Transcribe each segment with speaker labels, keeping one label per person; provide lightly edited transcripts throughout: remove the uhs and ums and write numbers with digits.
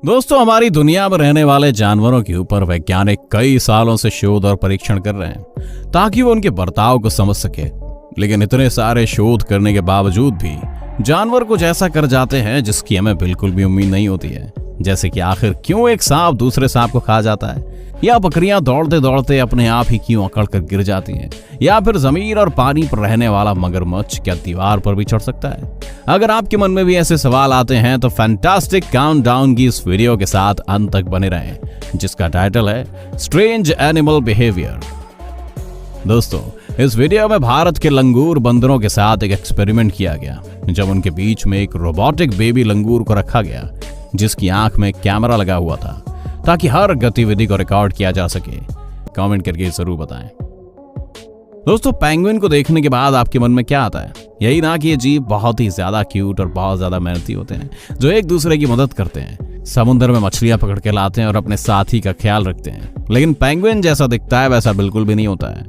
Speaker 1: दोस्तों, हमारी दुनिया में रहने वाले जानवरों के ऊपर वैज्ञानिक कई सालों से शोध और परीक्षण कर रहे हैं ताकि वो उनके बर्ताव को समझ सके। लेकिन इतने सारे शोध करने के बावजूद भी जानवर कुछ ऐसा कर जाते हैं जिसकी हमें बिल्कुल भी उम्मीद नहीं होती है। जैसे कि आखिर क्यों एक सांप दूसरे सांप को खा जाता है, या बकरियां दौड़ते दौड़ते अपने आप ही क्यों अकड़ कर गिर जाती हैं, या फिर जमीन और पानी पर रहने वाला मगरमच्छ क्या दीवार पर भी चढ़ सकता है। अगर आपके मन में भी ऐसे सवाल आते हैं तो फैंटास्टिक काउंटडाउन की इस वीडियो के साथ अंत तक बने रहें, जिसका टाइटल है स्ट्रेंज एनिमल बिहेवियर। दोस्तों, इस वीडियो में भारत के लंगूर बंदरों के साथ एक एक्सपेरिमेंट किया गया, जब उनके बीच में एक रोबोटिक बेबी लंगूर को रखा गया जिसकी आंख में कैमरा लगा हुआ था ताकि हर गतिविधि को रिकॉर्ड किया जा सके। कमेंट करके जरूर बताएं। दोस्तों, पेंगुइन को देखने के बाद आपके मन में क्या आता है? यही ना कि ये जीव बहुत ही ज्यादा क्यूट और बहुत ज्यादा मेहनती होते हैं, जो एक दूसरे की मदद करते हैं, समुद्र में मछलियां पकड़ के लाते हैं और अपने साथी का ख्याल रखते हैं। लेकिन पेंगुइन जैसा दिखता है वैसा बिल्कुल भी नहीं होता है,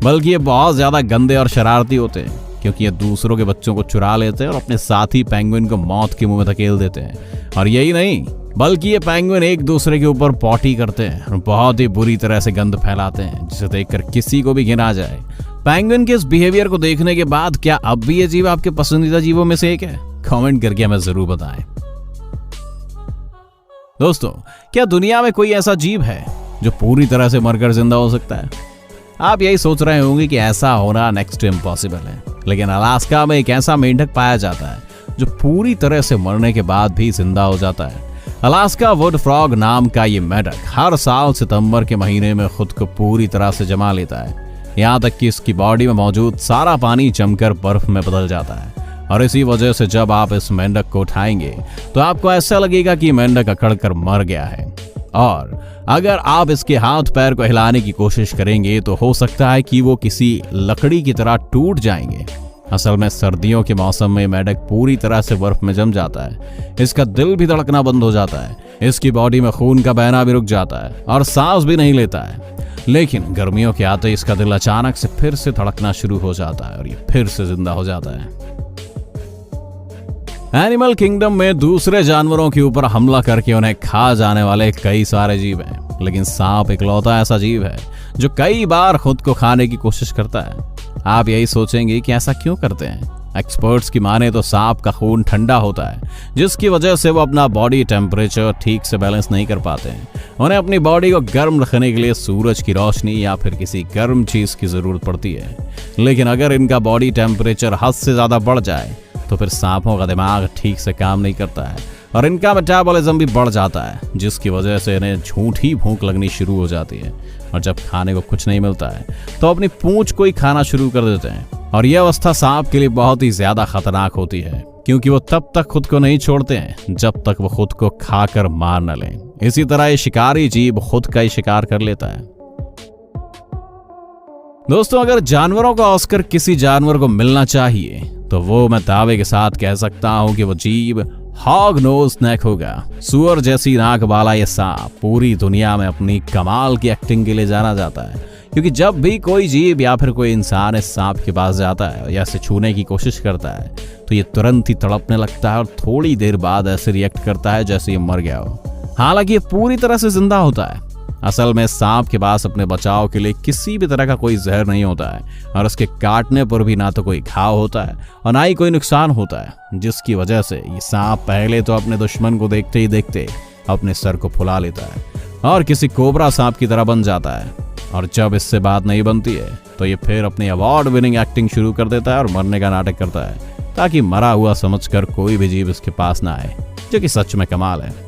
Speaker 1: बल्कि ये बहुत ज्यादा गंदे और शरारती होते हैं, क्योंकि ये दूसरों के बच्चों को चुरा लेते हैं और अपने साथी पेंगुइन को मौत के मुंह में धकेल देते हैं। और यही नहीं, बल्कि ये पेंगुइन एक दूसरे के ऊपर पॉटी करते हैं और बहुत ही बुरी तरह से गंद फैलाते हैं, जिसे देखकर किसी को भी घिन आ जाए। पेंगुइन के इस बिहेवियर को देखने के बाद क्या अब भी ये जीव आपके पसंदीदा जीवों में से एक है? कमेंट करके हमें जरूर बताएं। दोस्तों, क्या दुनिया में कोई ऐसा जीव है जो पूरी तरह से मरकर जिंदा हो सकता है? आप यही सोच रहे होंगे कि ऐसा होना नेक्स्ट टू इम्पॉसिबल है, लेकिन अलास्का में एक ऐसा मेंढक पाया जाता है जो पूरी तरह से मरने के बाद भी जिंदा हो जाता है। अलास्का वुड फ्रॉग नाम का ये मेंढक हर साल सितंबर के महीने में खुद को पूरी तरह से जमा लेता है, यहाँ तक कि इसकी बॉडी में मौजूद सारा पानी जमकर बर्फ में बदल जाता है। और इसी वजह से जब आप इस मेंढक को उठाएंगे तो आपको ऐसा लगेगा कि मेंढक अकड़ कर मर गया है। और अगर आप इसके हाथ पैर को हिलाने की कोशिश करेंगे तो हो सकता है कि वो किसी लकड़ी की तरह टूट जाएंगे। असल में सर्दियों के मौसम में मेंढक पूरी तरह से बर्फ में जम जाता है, इसका दिल भी धड़कना बंद हो जाता है, इसकी बॉडी में खून का बहना भी रुक जाता है और सांस भी नहीं लेता है। लेकिन गर्मियों के आते इसका दिल अचानक से फिर से धड़कना शुरू हो जाता है और ये फिर से जिंदा हो जाता है। एनिमल किंगडम में दूसरे जानवरों के ऊपर हमला करके उन्हें खा जाने वाले कई सारे जीव हैं, लेकिन सांप इकलौता ऐसा जीव है जो कई बार खुद को खाने की कोशिश करता है। आप यही सोचेंगे कि ऐसा क्यों करते हैं? एक्सपर्ट्स की माने तो सांप का खून ठंडा होता है, जिसकी वजह से वो अपना बॉडी टेम्परेचर ठीक से बैलेंस नहीं कर पाते हैं। उन्हें अपनी बॉडी को गर्म रखने के लिए सूरज की रोशनी या फिर किसी गर्म चीज की जरूरत पड़ती है। लेकिन अगर इनका बॉडी टेम्परेचर हद से ज्यादा बढ़ जाए तो फिर सांपों का दिमाग ठीक से काम नहीं करता है और इनका मेटाबॉलिज्म भी बढ़ जाता है, जिसकी वजह से इन्हें झूठी भूख लगनी शुरू हो जाती है। और जब खाने को कुछ नहीं मिलता है तो अपनी पूंछ को ही खाना शुरू कर देते हैं। और यह अवस्था सांप के लिए बहुत ही ज्यादा खतरनाक होती है, क्योंकि वो तब तक खुद को नहीं छोड़ते हैं जब तक वो खुद को खाकर मार न लें। इसी तरह ये शिकारी जीव खुद का ही शिकार कर लेता है। दोस्तों, अगर जानवरों का ऑस्कर किसी जानवर को मिलना चाहिए तो वो मैं दावे के साथ कह सकता हूं कि वो जीव हॉग नोज स्नेक होगा। सुअर जैसी नाक वाला ये सांप पूरी दुनिया में अपनी कमाल की एक्टिंग के लिए जाना जाता है, क्योंकि जब भी कोई जीव या फिर कोई इंसान इस सांप के पास जाता है या इसे छूने की कोशिश करता है तो ये तुरंत ही तड़पने लगता है और थोड़ी देर बाद ऐसे रिएक्ट करता है जैसे ये मर गया हो। हालांकि ये पूरी तरह से जिंदा होता है। असल में सांप के पास अपने बचाव के लिए किसी भी तरह का कोई जहर नहीं होता है और उसके काटने पर भी ना तो कोई घाव होता है और ना ही कोई नुकसान होता है, जिसकी वजह से ये सांप पहले तो अपने दुश्मन को देखते ही देखते अपने सर को फुला लेता है और किसी कोबरा सांप की तरह बन जाता है। और जब इससे बात नहीं बनती है तो ये फिर अपनी अवार्ड विनिंग एक्टिंग शुरू कर देता है और मरने का नाटक करता है, ताकि मरा हुआ समझकर कोई भी जीव इसके पास ना आए, जो कि सच में कमाल है।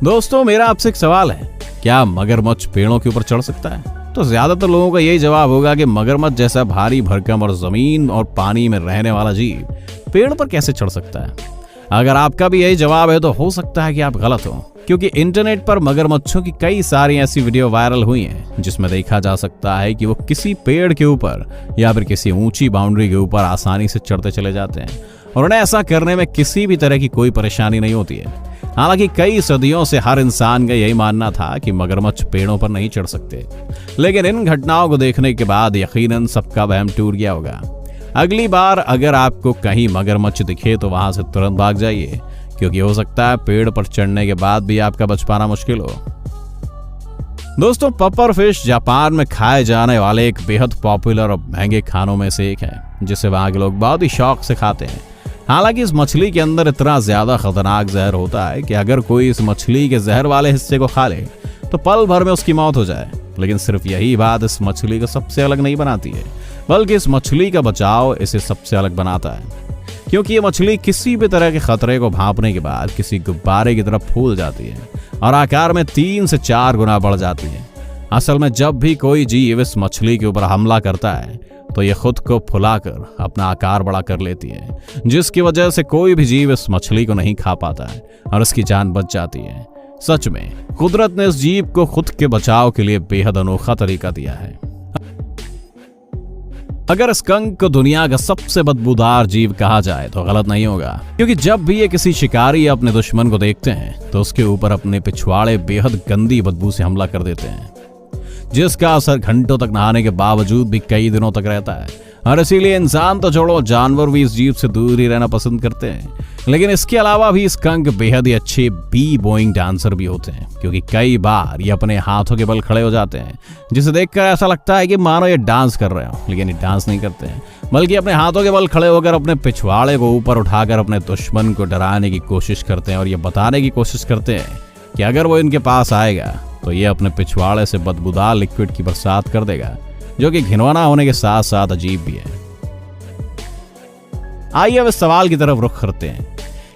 Speaker 1: दोस्तों, मेरा आपसे एक सवाल है, क्या मगरमच्छ पेड़ों के ऊपर चढ़ सकता है? तो ज्यादातर लोगों का यही जवाब होगा कि मगरमच्छ जैसा भारी भरकम और जमीन और पानी में रहने वाला जीव पेड़ पर कैसे चढ़ सकता है? अगर आपका भी यही जवाब है तो हो सकता है कि आप गलत हो, क्योंकि इंटरनेट पर मगरमच्छों की कई सारी ऐसी वीडियो वायरल हुई हैं जिसमें देखा जा सकता है कि वो किसी पेड़ के ऊपर या फिर किसी ऊंची बाउंड्री के ऊपर आसानी से चढ़ते चले जाते हैं और उन्हें ऐसा करने में किसी भी तरह की कोई परेशानी नहीं होती है। हालांकि कई सदियों से हर इंसान का यही मानना था कि मगरमच्छ पेड़ों पर नहीं चढ़ सकते, लेकिन इन घटनाओं को देखने के बाद यकीनन सबका वहम टूट गया होगा। अगली बार अगर आपको कहीं मगरमच्छ दिखे तो वहां से तुरंत भाग जाइए, क्योंकि हो सकता है पेड़ पर चढ़ने के बाद भी आपका बच पाना मुश्किल हो। दोस्तों, पपर फिश जापान में खाए जाने वाले एक बेहद पॉपुलर और महंगे खानों में से एक है, जिसे वहां के लोग बहुत ही शौक से खाते हैं। हालांकि इस मछली के अंदर इतना ज्यादा खतरनाक जहर होता है कि अगर कोई इस मछली के जहर वाले हिस्से को खा ले तो पल भर में उसकी मौत हो जाए। लेकिन सिर्फ यही बात इस मछली को सबसे अलग नहीं बनाती है, बल्कि इस मछली का बचाव इसे सबसे अलग बनाता है। क्योंकि ये मछली किसी भी तरह के खतरे को भांपने के बाद किसी गुब्बारे की तरफ फूल जाती है और आकार में 3 से 4 गुना बढ़ जाती है। असल में जब भी कोई जीव इस मछली के ऊपर हमला करता है तो ये खुद को फुलाकर अपना आकार बड़ा कर लेती है, जिसकी वजह से कोई भी जीव इस मछली को नहीं खा पाता है और इसकी जान बच जाती है। सच में कुदरत ने इस जीव को खुद के बचाव के लिए बेहद अनोखा तरीका दिया है। अगर स्कंक को दुनिया का सबसे बदबूदार जीव कहा जाए तो गलत नहीं होगा, क्योंकि जब भी ये किसी शिकारी या अपने दुश्मन को देखते हैं तो उसके ऊपर अपने पिछवाड़े बेहद गंदी बदबू से हमला कर देते हैं, जिसका असर घंटों तक नहाने के बावजूद भी कई दिनों तक रहता है। और इसीलिए इंसान तो छोड़ो, जानवर भी इस जीव से दूर ही रहना पसंद करते हैं। लेकिन इसके अलावा भी स्कंक बेहद ही अच्छे बी बोइंग डांसर भी होते हैं, क्योंकि कई बार ये अपने हाथों के बल खड़े हो जाते हैं, जिसे देखकर ऐसा लगता है कि मानो ये डांस कर रहे हो, लेकिन ये डांस नहीं करते हैं, बल्कि अपने हाथों के बल खड़े होकर अपने पिछवाड़े को ऊपर उठाकर अपने दुश्मन को डराने की कोशिश करते हैं और ये बताने की कोशिश करते हैं कि अगर वो इनके पास आएगा तो ये अपने पिछवाड़े से बदबूदार लिक्विड की बरसात कर देगा, जो कि घिनौना होने के साथ साथ अजीब भी है। आइए अब इस सवाल की तरफ रुख करते हैं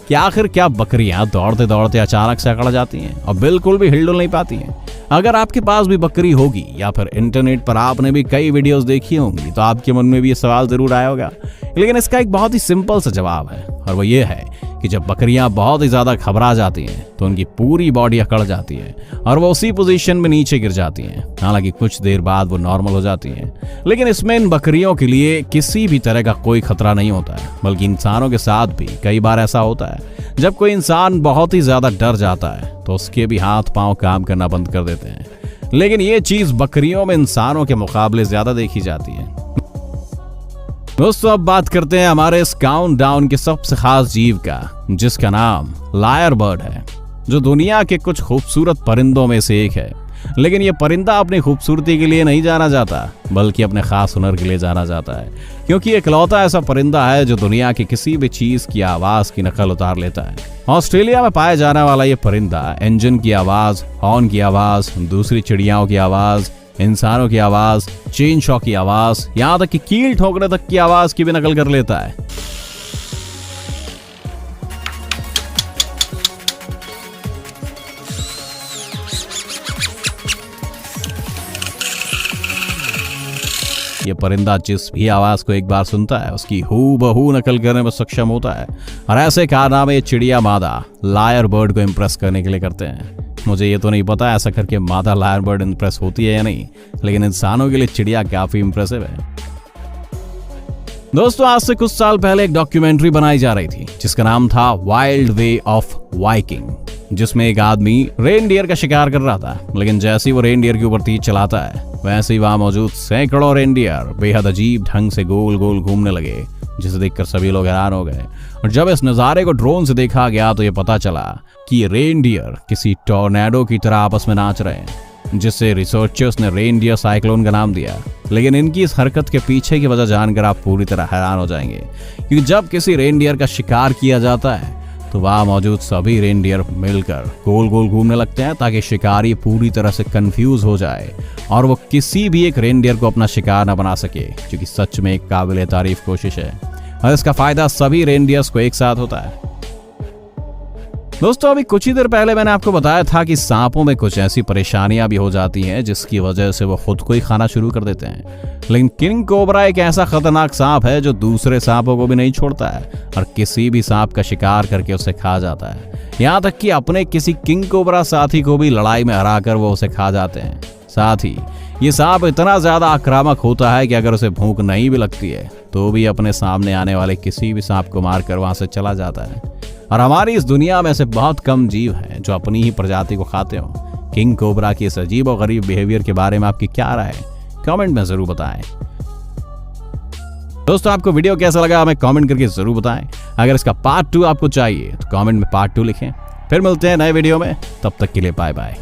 Speaker 1: कि आखिर क्या बकरियां दौड़ते दौड़ते अचानक से अकड़ जाती हैं और बिल्कुल भी हिलडुल नहीं पाती हैं? अगर आपके पास भी बकरी होगी या फिर इंटरनेट पर आपने भी कई वीडियोस देखी होंगी तो आपके मन में भी ये सवाल जरूर आया होगा। लेकिन इसका एक बहुत ही सिंपल सा जवाब है, और वो ये है कि जब बकरियां बहुत ही ज्यादा घबरा जाती हैं तो उनकी पूरी बॉडी अकड़ जाती है और वो उसी पोजीशन में नीचे गिर जाती हैं। हालांकि कुछ देर बाद वो नॉर्मल हो जाती हैं, लेकिन इसमें इन बकरियों के लिए किसी भी तरह का कोई खतरा नहीं होता है, बल्कि इंसानों के साथ भी कई बार ऐसा होता है। जब कोई इंसान बहुत ही ज्यादा डर जाता है तो उसके भी हाथ पांव काम करना बंद कर देते हैं, लेकिन ये चीज बकरियों में इंसानों के मुकाबले ज्यादा देखी जाती है। दोस्तों, अब बात करते हैं हमारे इस काउंटडाउन के सबसे खास जीव का, जिसका नाम लायर बर्ड है, जो दुनिया के कुछ खूबसूरत परिंदों में से एक है। लेकिन ये परिंदा अपनी खूबसूरती के लिए नहीं जाना जाता, बल्कि अपने खास हुनर के लिए जाना जाता है, क्योंकि इकलौता ऐसा परिंदा है जो दुनिया की किसी भी चीज की आवाज की नकल उतार लेता है। ऑस्ट्रेलिया में पाया जाने वाला ये परिंदा इंजन की आवाज, हॉर्न की आवाज, दूसरी चिड़ियाओं की आवाज, इंसानों की आवाज, चेन शॉ की आवाज, यहां तक कि कील ठोकने तक की आवाज की भी नकल कर लेता है। ये परिंदा जिस भी आवाज को एक बार सुनता है उसकी हूबहू नकल करने में सक्षम होता है, और ऐसे कारनामे ये चिड़िया मादा लायर बर्ड को इम्प्रेस करने के लिए करते हैं। मुझे ये तो नहीं पता ऐसा करके मादा लायर बर्ड इम्प्रेस होती है या नहीं, लेकिन इंसानों के लिए चिड़िया काफी इम्प्रेसिव है। दोस्तों, आज से कुछ साल पहले एक डॉक्यूमेंट्री बनाई जा रही थी जिसका नाम था वाइल्ड वे ऑफ वाइकिंग, जिसमें एक आदमी रेनडियर का शिकार कर रहा था। लेकिन जैसे ही वो रेनडियर के ऊपर तीर चलाता है, वैसे ही वहां मौजूद सैकड़ों रेनडियर बेहद अजीब ढंग से गोल गोल घूमने लगे, जिसे देखकर सभी लोग हैरान हो गए। और जब इस नज़ारे को ड्रोन से देखा गया तो ये पता चला कि ये रेनडियर किसी टॉर्नेडो की तरह आपस में नाच रहे हैं, जिससे रिसर्चर्स ने रेनडियर साइक्लोन का नाम दिया। लेकिन इनकी इस हरकत के पीछे की वजह जानकर आप पूरी तरह हैरान हो जाएंगे, क्योंकि जब किसी रेनडियर का शिकार किया जाता है तो वहां मौजूद सभी रेनडियर मिलकर गोल गोल घूमने लगते हैं, ताकि शिकारी पूरी तरह से कंफ्यूज हो जाए और वो किसी भी एक रेनडियर को अपना शिकार न बना सके, जो कि सच में एक काबिल तारीफ कोशिश है। और इसका फायदा सभी रेनडियर्स को एक साथ होता है। दोस्तों, अभी कुछ ही देर पहले मैंने आपको बताया था कि सांपों में कुछ ऐसी परेशानियां भी हो जाती हैं जिसकी वजह से वो खुद को ही खाना शुरू कर देते हैं। लेकिन किंग कोबरा एक ऐसा खतरनाक सांप है जो दूसरे सांपों को भी नहीं छोड़ता है और किसी भी सांप का शिकार करके उसे खा जाता है। यहाँ तक कि अपने किसी किंग कोबरा साथी को भी लड़ाई में हराकर वो उसे खा जाते हैं। साथ ही ये सांप इतना ज्यादा आक्रामक होता है कि अगर उसे भूख नहीं भी लगती है तो भी अपने सामने आने वाले किसी भी सांप को मारकर वहां से चला जाता है। और हमारी इस दुनिया में ऐसे बहुत कम जीव हैं जो अपनी ही प्रजाति को खाते हो। किंग कोबरा की इस अजीब और गरीब बिहेवियर के बारे में आपकी क्या राय है? कमेंट में जरूर बताएं। दोस्तों आपको वीडियो कैसा लगा हमें कमेंट करके जरूर बताएं। अगर इसका पार्ट 2 आपको चाहिए तो कमेंट में पार्ट 2 लिखें। फिर मिलते हैं नए वीडियो में, तब तक के लिए बाय बाय।